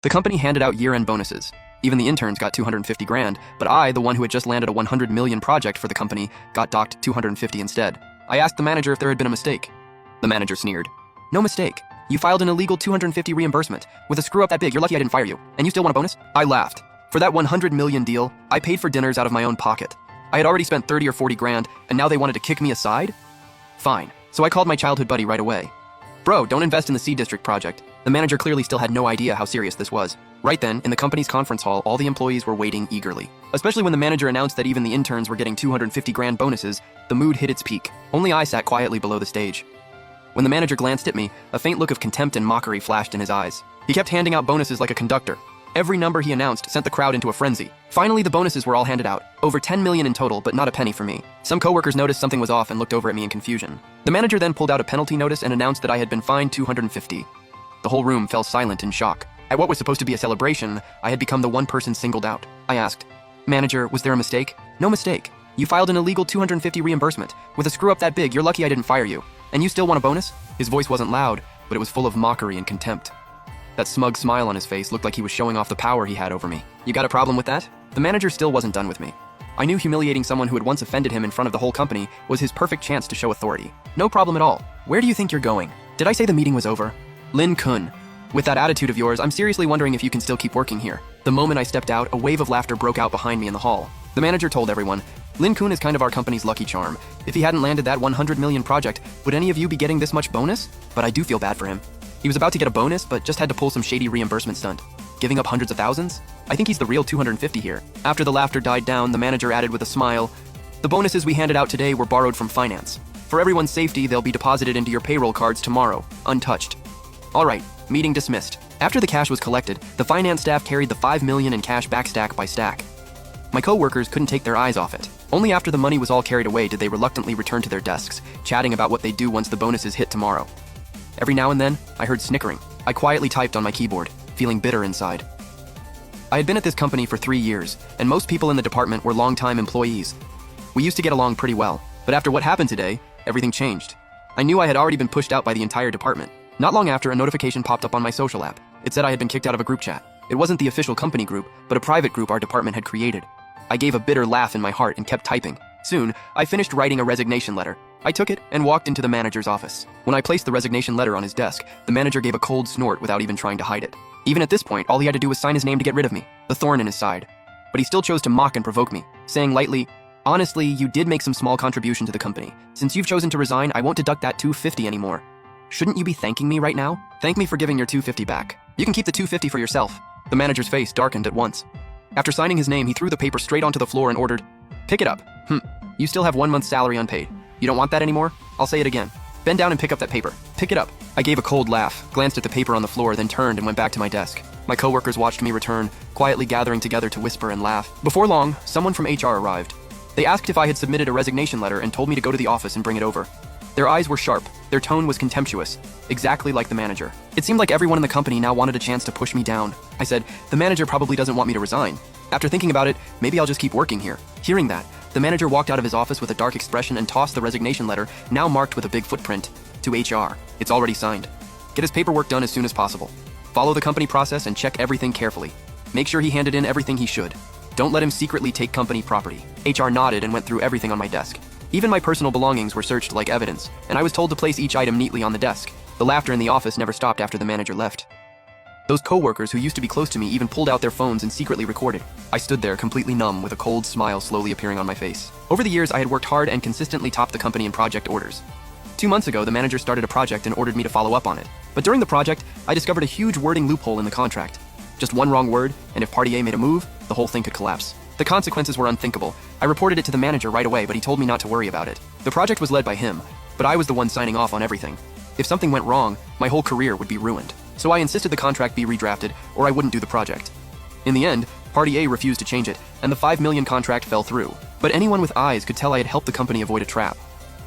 The company handed out year-end bonuses. Even the interns got 250 grand, but I, the one who had just landed a 100 million project for the company, got docked 250 instead. I asked the manager if there had been a mistake. The manager sneered. No mistake. You filed an illegal 250 reimbursement. With a screw-up that big, you're lucky I didn't fire you. And you still want a bonus? I laughed. For that 100 million deal, I paid for dinners out of my own pocket. I had already spent 30 or 40 grand, and now they wanted to kick me aside? Fine. So I called my childhood buddy right away. Bro, don't invest in the C District project. The manager clearly still had no idea how serious this was. Right then, in the company's conference hall, all the employees were waiting eagerly. Especially when the manager announced that even the interns were getting 250 grand bonuses, the mood hit its peak. Only I sat quietly below the stage. When the manager glanced at me, a faint look of contempt and mockery flashed in his eyes. He kept handing out bonuses like a conductor. Every number he announced sent the crowd into a frenzy. Finally, the bonuses were all handed out. Over 10 million in total, but not a penny for me. Some coworkers noticed something was off and looked over at me in confusion. The manager then pulled out a penalty notice and announced that I had been fined 250. The whole room fell silent in shock. At what was supposed to be a celebration, I had become the one person singled out. I asked, Manager, was there a mistake? No mistake. You filed an illegal 250 reimbursement. With a screw-up that big, you're lucky I didn't fire you. And you still want a bonus? His voice wasn't loud, but it was full of mockery and contempt. That smug smile on his face looked like he was showing off the power he had over me. You got a problem with that? The manager still wasn't done with me. I knew humiliating someone who had once offended him in front of the whole company was his perfect chance to show authority. No problem at all. Where do you think you're going? Did I say the meeting was over? Lin Kun. With that attitude of yours, I'm seriously wondering if you can still keep working here. The moment I stepped out, a wave of laughter broke out behind me in the hall. The manager told everyone, Lin Kun is kind of our company's lucky charm. If he hadn't landed that 100 million project, would any of you be getting this much bonus? But I do feel bad for him. He was about to get a bonus, but just had to pull some shady reimbursement stunt. Giving up hundreds of thousands? I think he's the real 250 here. After the laughter died down, the manager added with a smile, the bonuses we handed out today were borrowed from finance. For everyone's safety, they'll be deposited into your payroll cards tomorrow, untouched. All right, meeting dismissed. After the cash was collected, the finance staff carried the 5 million in cash back stack by stack. My co-workers couldn't take their eyes off it. Only after the money was all carried away did they reluctantly return to their desks, chatting about what they'd do once the bonuses hit tomorrow. Every now and then, I heard snickering. I quietly typed on my keyboard, feeling bitter inside. I had been at this company for 3 years, and most people in the department were long-time employees. We used to get along pretty well, but after what happened today, everything changed. I knew I had already been pushed out by the entire department. Not long after, a notification popped up on my social app. It said I had been kicked out of a group chat. It wasn't the official company group, but a private group our department had created. I gave a bitter laugh in my heart and kept typing. Soon, I finished writing a resignation letter. I took it and walked into the manager's office. When I placed the resignation letter on his desk, the manager gave a cold snort without even trying to hide it. Even at this point, all he had to do was sign his name to get rid of me, the thorn in his side. But he still chose to mock and provoke me, saying lightly, honestly, you did make some small contribution to the company. Since you've chosen to resign, I won't deduct that 250 anymore. Shouldn't you be thanking me right now? Thank me for giving your 250 back. You can keep the 250 for yourself. The manager's face darkened at once. After signing his name, he threw the paper straight onto the floor and ordered, pick it up. You still have 1 month's salary unpaid. You don't want that anymore? I'll say it again. Bend down and pick up that paper. Pick it up. I gave a cold laugh, glanced at the paper on the floor, then turned and went back to my desk. My coworkers watched me return, quietly gathering together to whisper and laugh. Before long, someone from HR arrived. They asked if I had submitted a resignation letter and told me to go to the office and bring it over. Their eyes were sharp. Their tone was contemptuous, exactly like the manager. It seemed like everyone in the company now wanted a chance to push me down. I said, the manager probably doesn't want me to resign. After thinking about it, maybe I'll just keep working here. Hearing that, the manager walked out of his office with a dark expression and tossed the resignation letter, now marked with a big footprint, to HR. It's already signed. Get his paperwork done as soon as possible. Follow the company process and check everything carefully. Make sure he handed in everything he should. Don't let him secretly take company property. HR nodded and went through everything on my desk. Even my personal belongings were searched like evidence, and I was told to place each item neatly on the desk. The laughter in the office never stopped after the manager left. Those co-workers who used to be close to me even pulled out their phones and secretly recorded. I stood there completely numb with a cold smile slowly appearing on my face. Over the years, I had worked hard and consistently topped the company in project orders. 2 months ago, the manager started a project and ordered me to follow up on it. But during the project, I discovered a huge wording loophole in the contract. Just one wrong word, and if Party A made a move, the whole thing could collapse. The consequences were unthinkable. I reported it to the manager right away, but he told me not to worry about it. The project was led by him, but I was the one signing off on everything. If something went wrong, my whole career would be ruined. So I insisted the contract be redrafted, or I wouldn't do the project. In the end, Party A refused to change it, and the 5 million contract fell through. But anyone with eyes could tell I had helped the company avoid a trap.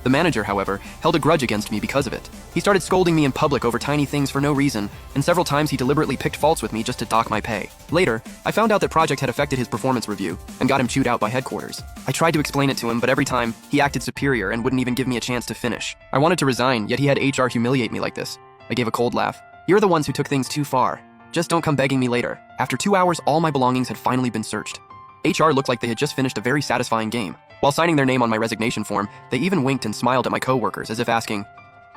The manager, however, held a grudge against me because of it. He started scolding me in public over tiny things for no reason, and several times he deliberately picked faults with me just to dock my pay. Later, I found out that project had affected his performance review, and got him chewed out by headquarters. I tried to explain it to him, but every time, he acted superior and wouldn't even give me a chance to finish. I wanted to resign, yet he had HR humiliate me like this. I gave a cold laugh. You're the ones who took things too far. Just don't come begging me later. After 2 hours, all my belongings had finally been searched. HR looked like they had just finished a very satisfying game. While signing their name on my resignation form, they even winked and smiled at my coworkers as if asking,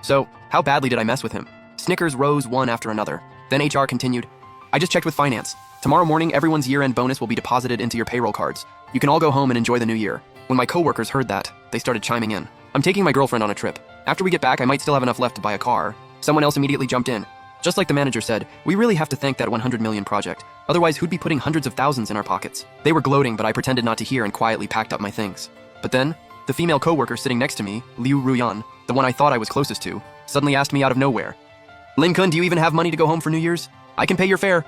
"So, how badly did I mess with him?" Snickers rose one after another. Then HR continued, "I just checked with finance. Tomorrow morning, everyone's year-end bonus will be deposited into your payroll cards. You can all go home and enjoy the new year." When my coworkers heard that, they started chiming in. "I'm taking my girlfriend on a trip. After we get back, I might still have enough left to buy a car." Someone else immediately jumped in. "Just like the manager said, we really have to thank that 100 million project. Otherwise, who'd be putting hundreds of thousands in our pockets?" They were gloating, but I pretended not to hear and quietly packed up my things. But then, the female coworker sitting next to me, Liu Ruyan, the one I thought I was closest to, suddenly asked me out of nowhere, "Lin Kun, do you even have money to go home for New Year's? I can pay your fare."